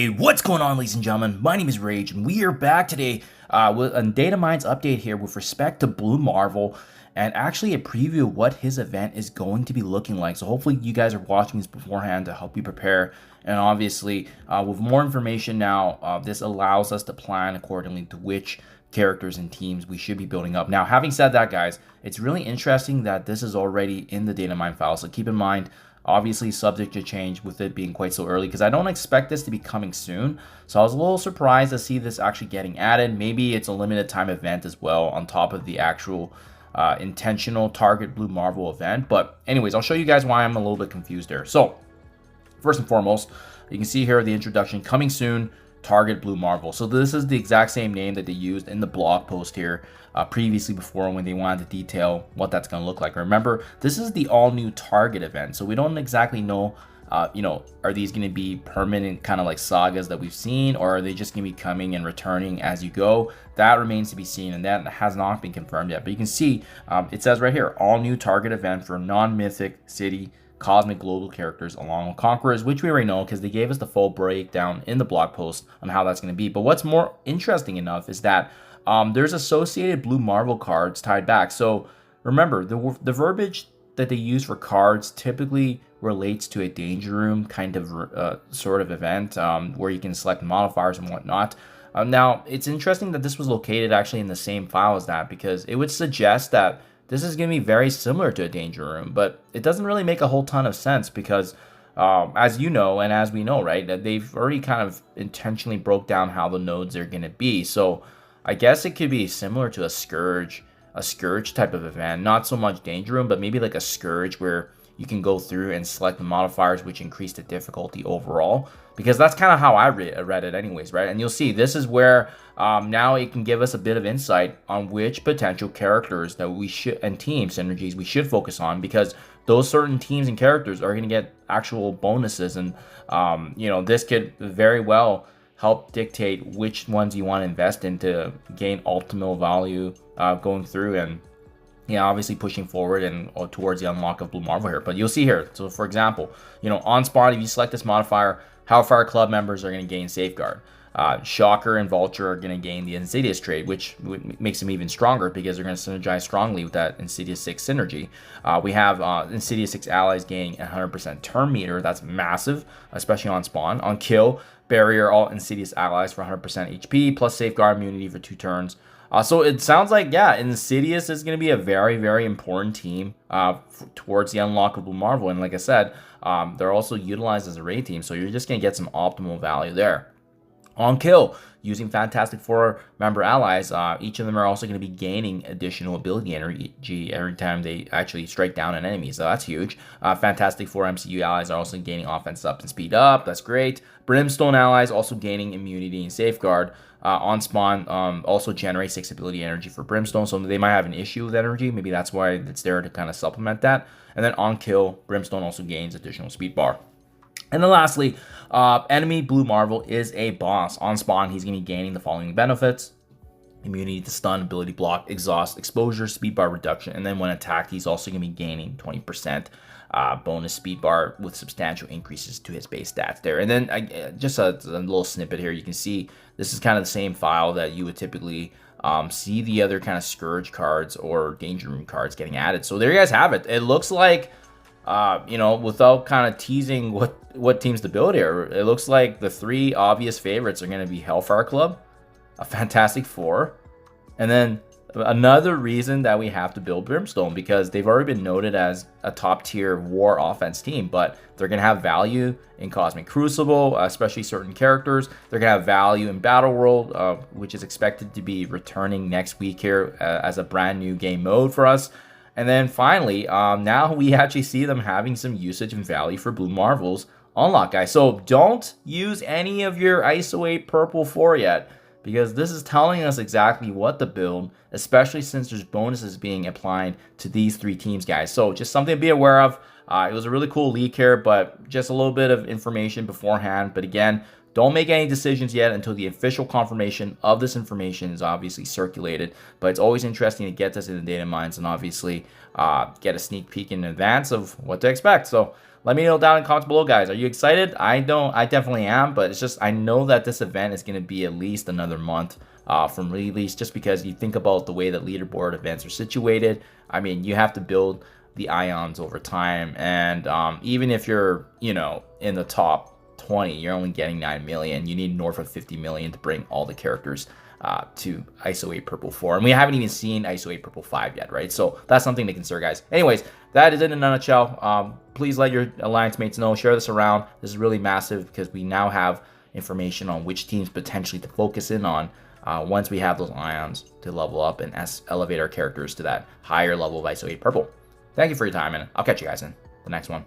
Hey, what's going on, ladies and gentlemen? My name is Rage, and we are back today with a Data Mines update here with respect to Blue Marvel, and actually a preview of what his event is going to be looking like. So hopefully you guys are watching this beforehand to help you prepare. And obviously, with more information now, this allows us to plan accordingly to which characters and teams we should be building up. Now, having said that, guys, it's really interesting that this is already in the data mine file. So keep in mind, obviously subject to change with it being quite so early, because I don't expect this to be coming soon. So I was a little surprised to see this actually getting added. Maybe it's a limited time event as well on top of the actual intentional target Blue Marvel event. But anyways, I'll show you guys why I'm a little bit confused there. So first and foremost, you can see here the introduction, coming soon, target Blue Marvel. So this is the exact same name that they used in the blog post here previously before, when they wanted to detail what that's going to look like. Remember, this is the all new target event, so we don't exactly know are these going to be permanent kind of like sagas that we've seen, or are they just going to be coming and returning as you go? That remains to be seen, and that has not been confirmed yet. But you can see it says right here, all new target event for non-mythic city cosmic global characters along with conquerors, which we already know because they gave us the full breakdown in the blog post on how that's going to be. But what's more interesting enough is that there's associated Blue Marvel cards tied back. So remember, the verbiage that they use for cards typically relates to a danger room kind of sort of event where you can select modifiers and whatnot. Now, it's interesting that this was located actually in the same file as that, because it would suggest that this is going to be very similar to a danger room, but it doesn't really make a whole ton of sense because, as you know, and as we know, right, that they've already kind of intentionally broke down how the nodes are going to be. So I guess it could be similar to a Scourge type of event, not so much danger room, but maybe like a Scourge where you can go through and select the modifiers which increase the difficulty overall, because that's kind of how I read it anyways, right? And you'll see this is where now it can give us a bit of insight on which potential characters that we should, and team synergies we should focus on, because those certain teams and characters are going to get actual bonuses, and this could very well help dictate which ones you want to invest in to gain optimal value going through, and obviously pushing forward and towards the unlock of Blue Marvel here. But you'll see here, so for example, on spawn, if you select this modifier, Hellfire Club members are going to gain Safeguard. Shocker and Vulture are going to gain the Insidious trade, which makes them even stronger because they're going to synergize strongly with that Insidious 6 synergy. We have Insidious 6 allies gaining 100% turn meter. That's massive, especially on spawn. On kill, barrier all Insidious allies for 100% HP, plus Safeguard immunity for 2 turns. So it sounds like, Insidious is going to be a very, very important team towards the unlock of Blue Marvel. And like I said, they're also utilized as a raid team, so you're just going to get some optimal value there. On kill, using Fantastic Four member allies, each of them are also going to be gaining additional ability energy every time they actually strike down an enemy, so that's huge. Fantastic Four MCU allies are also gaining offense up and speed up, that's great. Brimstone allies also gaining immunity and Safeguard. On spawn, also generate 6 ability energy for Brimstone, so they might have an issue with energy, maybe that's why it's there to kind of supplement that. And then on kill, Brimstone also gains additional speed bar. And then lastly, enemy Blue Marvel is a boss. On spawn, he's going to be gaining the following benefits: immunity to stun, ability block, exhaust, exposure, speed bar reduction, and then when attacked, he's also going to be gaining 20% bonus speed bar with substantial increases to his base stats there. And then just a little snippet here, you can see this is kind of the same file that you would typically see the other kind of Scourge cards or Danger Room cards getting added. So there you guys have it. It looks like, without kind of teasing what teams to build here, it looks like the 3 obvious favorites are going to be Hellfire Club, a Fantastic Four, and then another reason that we have to build Brimstone, because they've already been noted as a top tier war offense team, but they're going to have value in Cosmic Crucible, especially certain characters. They're going to have value in Battle World, which is expected to be returning next week here as a brand new game mode for us. And then finally, now we actually see them having some usage and value for Blue Marvel's unlock, guys. So don't use any of your ISO-8 purple 4 yet, because this is telling us exactly what to build, especially since there's bonuses being applied to these 3 teams, guys. So just something to be aware of. It was a really cool leak here, but just a little bit of information beforehand. But again, don't make any decisions yet until the official confirmation of this information is obviously circulated. But it's always interesting to get this in the data mines and obviously get a sneak peek in advance of what to expect. So let me know down in the comments below, guys. Are you excited? I definitely am, but it's just, I know that this event is going to be at least another month from release, just because you think about the way that leaderboard events are situated. I mean, you have to build the ions over time, and even if you're, you know, in the top 20, you're only getting 9 million. You need north of 50 million to bring all the characters to ISO-8 Purple 4. And we haven't even seen ISO-8 Purple 5 yet, right? So that's something to consider, guys. Anyways, that is it in a nutshell. Please let your alliance mates know. Share this around. This is really massive because we now have information on which teams potentially to focus in on once we have those ions to level up and elevate our characters to that higher level of ISO-8 Purple. Thank you for your time, and I'll catch you guys in the next one.